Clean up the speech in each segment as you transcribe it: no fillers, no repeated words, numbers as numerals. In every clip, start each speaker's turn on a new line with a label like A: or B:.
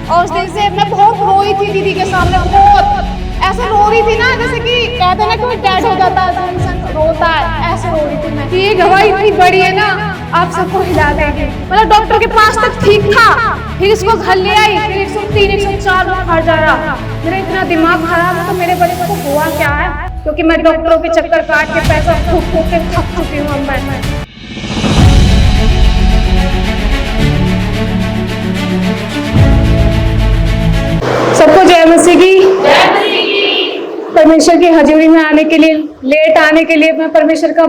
A: और उस दिन से मैं बहुत रोई थी दीदी के सामने, बहुत ऐसे रो रही थी ना, जैसे कि कहते हैं ना कोई डेड हो जाता है तो इंसान रोता है, ऐसे रो रही थी मैं कि ये गवाही इतनी बड़ी है ना, आप सबको हिला देगी। मतलब डॉक्टर के पास तक ठीक था, फिर इसको घर ले आई, फिर 103 104 बुखार जा रहा। मेरा इतना दिमाग खराब है, तो मेरे बच्चे को हुआ क्या है, क्योंकि मैं डॉक्टरों के चक्कर काट के पैसा फूक फूक के थक चुकी हूँ अब मैं। सबको जय मसीह की। परमेश्वर की हजूरी में आने के लिए, लेट आने के लिए मैं परमेश्वर का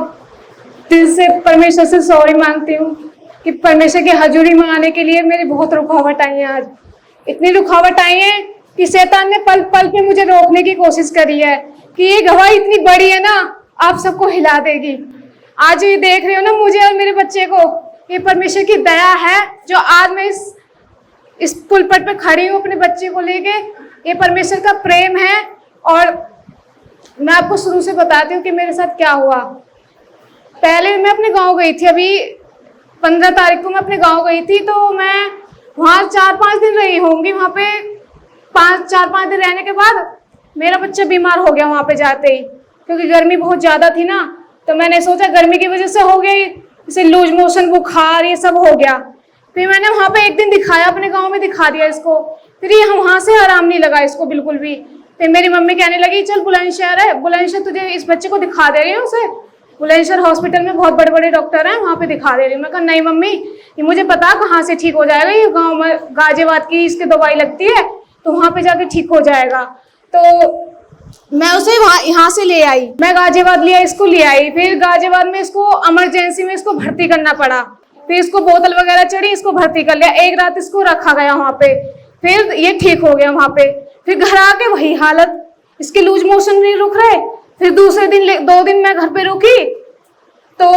A: दिल से, परमेश्वर से सॉरी मांगती हूँ कि परमेश्वर की हजूरी में आने के लिए मेरी बहुत रुकावट आई है। आज इतनी रुकावट आई है कि शैतान ने पल पल पे मुझे रोकने की कोशिश करी है कि ये गवाही इतनी बड़ी है ना, आप सबको हिला देगी। आज ये देख रहे हो ना मुझे और मेरे बच्चे को, ये परमेश्वर की दया है जो आज मैं इस पुलपट पे खड़ी हूँ अपने बच्चे को लेके। ये परमेश्वर का प्रेम है। और मैं आपको शुरू से बताती हूँ कि मेरे साथ क्या हुआ। पहले मैं अपने गांव गई थी, अभी 15 तारीख को मैं अपने गांव गई थी, तो मैं वहाँ 4-5 दिन रही होंगी। वहाँ पे 4-5 दिन रहने के बाद मेरा बच्चा बीमार हो गया वहाँ पे जाते ही, क्योंकि गर्मी बहुत ज़्यादा थी ना। तो मैंने सोचा गर्मी की वजह से हो गई, जैसे लूज मोशन, बुखार, ये सब हो गया। फिर मैंने वहाँ पे एक दिन दिखाया, अपने गांव में दिखा दिया इसको। फिर ये वहाँ से आराम नहीं लगा इसको बिल्कुल भी। फिर मेरी मम्मी कहने लगी चल बुलंदशहर है, बुलंदशहर तुझे इस बच्चे को दिखा दे रही हूँ उसे, बुलंदशहर हॉस्पिटल में बहुत बड़े बड़े डॉक्टर हैं, वहाँ पे दिखा दे रही हूँ। मैं कहा नहीं मम्मी, ये मुझे पता कहाँ से ठीक हो जाएगा, ये गाँव में गाजियाबाद की इसकी दवाई लगती है, तो वहाँ पे जाके ठीक हो जाएगा। तो मैं उसे यहाँ से ले आई, मैं गाजियाबाद लिया, इसको ले आई। फिर गाजियाबाद में इसको इमरजेंसी में इसको भर्ती करना पड़ा। फिर इसको बोतल वगैरह चढ़ी, इसको भर्ती कर लिया। एक रात इसको रखा गया वहाँ पे, फिर ये ठीक हो गया वहाँ पे। फिर घर आके वही हालत, इसके लूज मोशन नहीं रुक रहे। फिर दूसरे दिन 2 दिन मैं घर पे रुकी, तो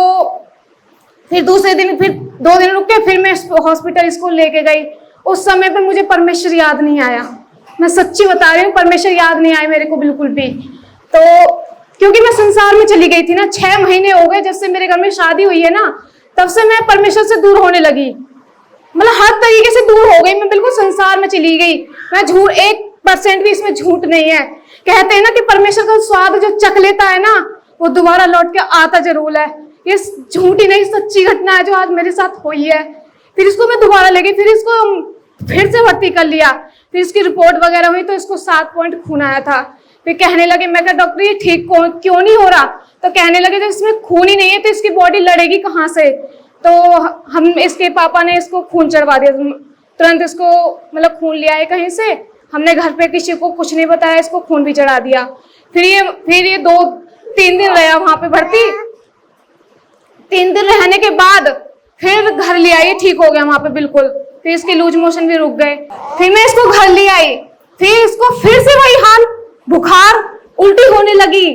A: फिर दूसरे दिन फिर 2 दिन रुक के फिर मैं हॉस्पिटल इसको लेके गई। उस समय पे मुझे परमेश्वर याद नहीं आया, मैं सच्ची बता रही हूँ, परमेश्वर याद नहीं आया मेरे को बिल्कुल भी। तो क्योंकि मैं संसार में चली गई थी ना, 6 महीने हो गए जब से मेरे घर में शादी हुई है ना, तब से मैं परमेश्वर से दूर होने लगी। मतलब हर तरीके से दूर हो गई मैं, बिल्कुल संसार में चली गई मैं। झूठ 1% भी इसमें झूठ नहीं है। कहते हैं ना कि परमेश्वर का स्वाद जो चख लेता है ना, वो दोबारा लौट के आता जरूर है। ये झूठी नहीं, सच्ची घटना है जो आज मेरे साथ हुई है। फिर इसको मैं दोबारा लगी, फिर इसको फिर से भर्ती कर लिया। फिर इसकी रिपोर्ट वगैरह हुई तो इसको 7 पॉइंट खून आया था। फिर कहने लगे, मैं कहा डॉक्टर ये ठीक क्यों नहीं हो रहा? तो कहने लगे जब इसमें खून ही नहीं है तो इसकी बॉडी लड़ेगी कहाँ से? तो हम, इसके पापा ने इसको खून चढ़वा दिया तुरंत। इसको मतलब खून लिया है कहीं से, हमने घर पे किसी को कुछ नहीं बताया, इसको खून भी चढ़ा दिया। फिर ये 2-3 दिन रहा वहां पे भर्ती। 3 दिन रहने के बाद फिर घर ले आई, ठीक हो गया वहां पे बिल्कुल। फिर इसके लूज मोशन भी रुक गए। फिर मैं इसको घर ले आई, फिर इसको फिर से वही हाल, बुखार, उल्टी होने लगी।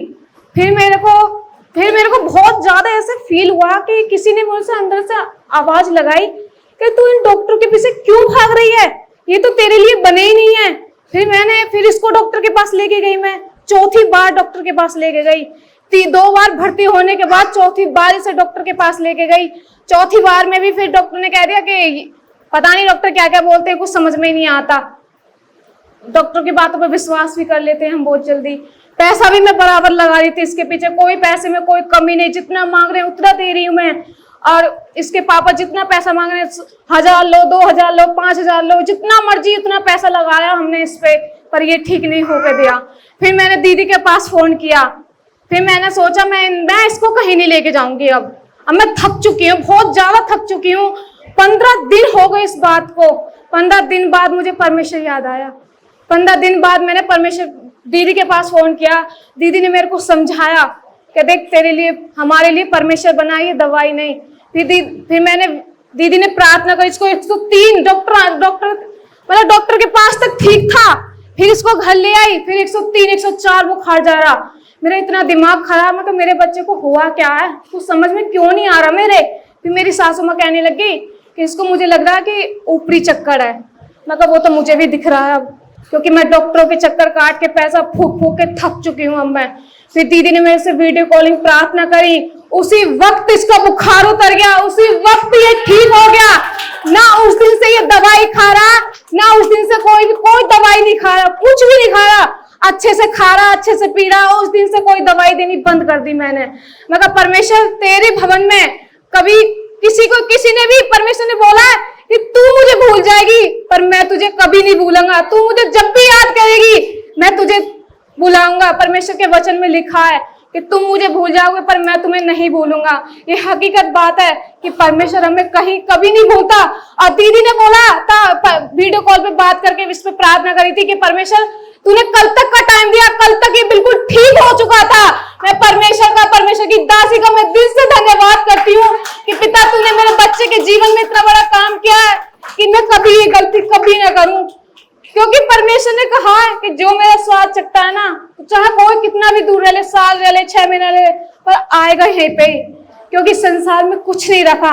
A: फिर मेरे को बहुत ज्यादा ऐसे फील हुआ कि किसी ने मुझसे अंदर से आवाज लगाई कि तू इन डॉक्टर के पीछे क्यों भाग रही है, ये तो तेरे लिए बने ही नहीं है। फिर इसको डॉक्टर के पास लेके गई मैं, 4थी बार डॉक्टर के पास लेके गई। 2 बार भर्ती होने के बाद 4थी बार इसे डॉक्टर के पास लेके गई। 4थी बार में भी फिर डॉक्टर ने कह दिया कि पता नहीं डॉक्टर क्या क्या बोलते हैं, कुछ समझ में ही नहीं आता। डॉक्टर की बातों पर विश्वास भी कर लेते हैं हम बहुत जल्दी। पैसा भी मैं बराबर लगा रही थी इसके पीछे, कोई पैसे में कोई कमी नहीं, जितना मांग रहे हैं उतना दे रही हूँ मैं। और इसके पापा जितना पैसा मांग रहे हैं, 1000 लो, 2000 लो, 5000 लो, जितना मर्जी उतना पैसा लगाया हमने इस पे, पर ये ठीक नहीं होकर दिया। फिर मैंने दीदी के पास फोन किया। फिर मैंने सोचा मैं इसको कहीं नहीं लेके जाऊंगी। अब मैं थक चुकी हूँ, बहुत ज्यादा थक चुकी हूँ। 15 दिन हो गए इस बात को। 15 दिन बाद मुझे परमेश्वर याद आया। 15 दिन बाद मैंने दीदी के पास फोन किया। दीदी ने मेरे को समझाया कि देख तेरे लिए, हमारे लिए परमेश्वर बना, ये दवाई नहीं। फिर मैंने, दीदी ने प्रार्थना कर, इसको 103 डॉक्टर के पास तक ठीक था। फिर इसको घर ले आई, फिर 103 104 बुखार जा रहा। मेरा इतना दिमाग खराब, मतलब मेरे बच्चे को हुआ क्या है, कुछ समझ में क्यों नहीं आ रहा मेरे। फिर मेरी सासू माँ कहने लगी कि इसको, मुझे लग रहा है कि ऊपरी चक्कर है। मतलब वो तो मुझे भी दिख रहा है अब, क्योंकि मैं डॉक्टरों के चक्कर काट के पैसा फूक फूक के थक चुकी हूँ अब मैं। फिर दीदी ने मेरे से वीडियो कॉलिंग प्रार्थना करी उसी वक्त इसका बुखार उतर गया, उसी वक्त ये ठीक हो गया। ना उस दिन से ये दवाई खा रहा, ना उस दिन से कोई दवाई नहीं खा रहा, कुछ भी नहीं खा रहा, अच्छे से खा रहा, अच्छे से पी रहा। उस दिन से कोई दवाई देनी बंद कर दी मैंने। मैं कहा परमेश्वर तेरे भवन में कभी किसी ने भी परमेश्वर ने बोला कि तू मुझे भूल जाएगी, पर मैं तुझे कभी नहीं भूलूंगा। तू मुझे जब भी याद करेगी मैं तुझे बुलाऊंगा। परमेश्वर के वचन में लिखा है कि तुम मुझे भूल जाओगे पर मैं तुम्हें नहीं भूलूंगा। ये हकीकत बात है कि परमेश्वर हमें कहीं कभी नहीं भूलता। और दीदी ने बोला था, वीडियो कॉल पे बात करके इस पे प्रार्थना करी थी कि परमेश्वर तूने कल तक का टाइम दिया, कल तक ये बिल्कुल ठीक हो चुका था। मैं परमेश्वर की दासी का मैं दिल से धन्यवाद करती हूँ कि पिता तूने मेरे बच्चे के जीवन में इतना बड़ा काम किया है कि मैं कभी ये गलती कभी ना करूं। क्योंकि परमेश्वर ने कहा है कि जो मेरा स्वाद चखता है ना, तो चाहे कोई कितना भी दूर रह ले, साल रह ले, 6 महीना रह ले, पर आएगा यहीं पे। क्योंकि संसार में कुछ नहीं रखा,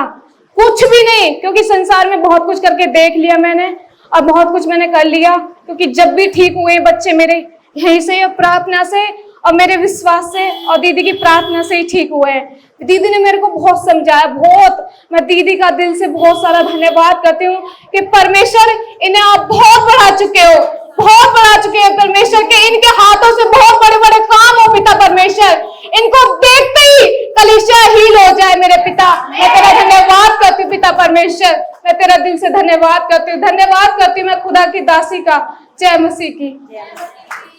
A: कुछ भी नहीं। क्योंकि संसार में बहुत कुछ करके देख लिया मैंने और बहुत कुछ मैंने कर लिया। क्योंकि जब भी ठीक हुए बच्चे मेरे यहीं से, प्रार्थना से और मेरे विश्वास से और दीदी की प्रार्थना से ही ठीक हुए हैं। दीदी ने मेरे को बहुत समझाया, बहुत। मैं दीदी का दिल से बहुत सारा धन्यवाद करती हूँ कि परमेश्वर इन्हें आप बहुत बढ़ा चुके हो, बहुत बढ़ा चुके हो परमेश्वर के। इनके हाथों से बहुत बड़े बड़े काम हो पिता परमेश्वर। इनको देखते ही कलीसिया हील हो जाए मेरे पिता। मैं तेरा धन्यवाद करती हूँ पिता परमेश्वर, मैं तेरा दिल से धन्यवाद करती हूँ। धन्यवाद करती हूँ मैं खुदा की दासी का। जय मसीह की।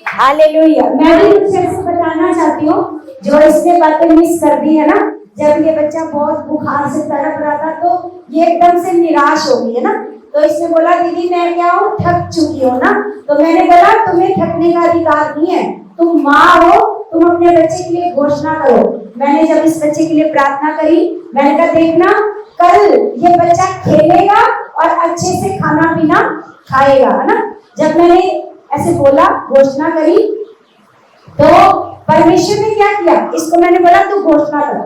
B: हालेलुया। मैं भी कुछ ऐसे बताना चाहती हूँ जो इसने बातें मिस कर दी है ना। जब ये बच्चा बहुत बुखार से तड़प रहा था तो ये एकदम से निराश हो गई है ना। तो इसने बोला दीदी मैं क्या हूँ, थक चुकी हो ना। तो मैंने बोला तुम्हें थकने का अधिकार नहीं है, तुम माँ हो, तुम अपने बच्चे के लिए घोषणा करो। मैंने जब इस बच्चे के लिए प्रार्थना करी, मैंने कहा देखना कल ये बच्चा खेलेगा और अच्छे से खाना पीना खाएगा, है ना। जब मैंने ऐसे बोला, घोषणा करी, तो परमेश्वर ने क्या किया, इसको मैंने बोला तू घोषणा कर।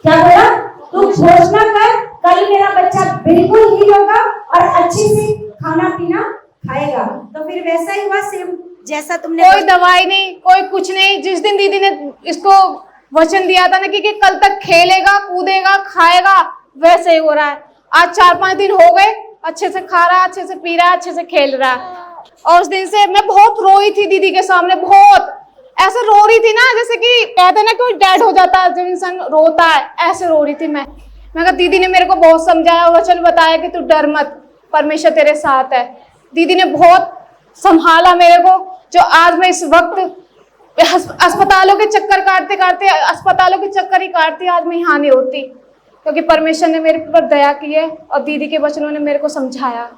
B: क्या बोला, तू घोषणा कर, कल मेरा बच्चा बिल्कुल ही होगा और अच्छे से खाना पीना खाएगा। तो फिर वैसा ही हुआ, सेम जैसा तुमने।
A: कोई दवाई नहीं, कोई कुछ नहीं। जिस दिन दीदी ने इसको वचन दिया था ना कि कल तक खेलेगा, कूदेगा, खाएगा, वैसे ही हो रहा है। आज 4-5 दिन हो गए, अच्छे से खा रहा है, अच्छे से पी रहा है, अच्छे से खेल रहा है। और उस दिन से मैं बहुत रोई थी दीदी के सामने, बहुत ऐसे रो रही थी ना, जैसे कि कहते हैं ना कोई डेड हो जाता है जब इंसान रोता है, ऐसे रो रही थी मैं कहा दीदी ने मेरे को बहुत समझाया, वचन बताया कि तू डर मत, परमेश्वर तेरे साथ है। दीदी ने बहुत संभाला मेरे को, जो आज मैं इस वक्त अस्पतालों के चक्कर काटते काटते, अस्पतालों के चक्कर ही काटती आज मैं यहाँ नहीं होती, क्योंकि परमेश्वर ने मेरे पर दया की है और दीदी के वचनों ने मेरे को समझाया।